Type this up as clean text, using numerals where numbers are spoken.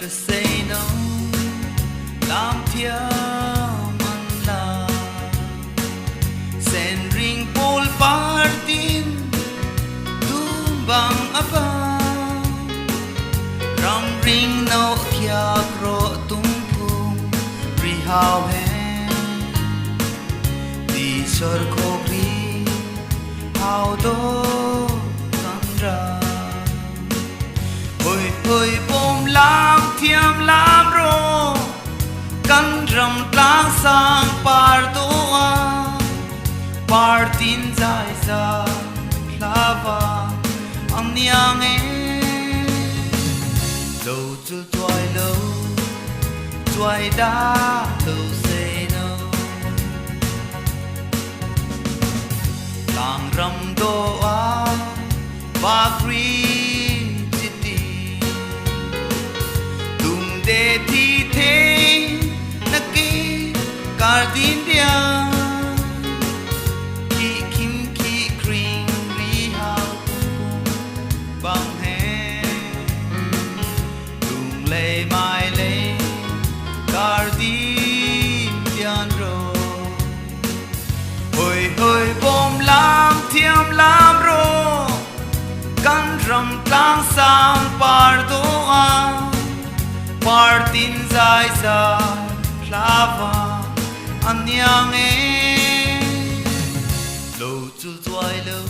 to say no làm thiam man la sen ring pol partin tumbang apa ram ring no kya kro tumpum rihau he di sor khobri hau do sandra hoi hoi bom lam thiam lam ro kan ram tlang sang par doa par tin zai za lava ang niang e lo chu toai lo toai da lo say no tang ram doa ba kri chiti tum de thi the Cardin dia ki kim ki kring ri hao bang he tung le mai le Cardin dian ro hoi hoi bom lam thiam lam ro kan ram tlang sang par do a par tin zai za lava anh nhang e lâu chu toai lâu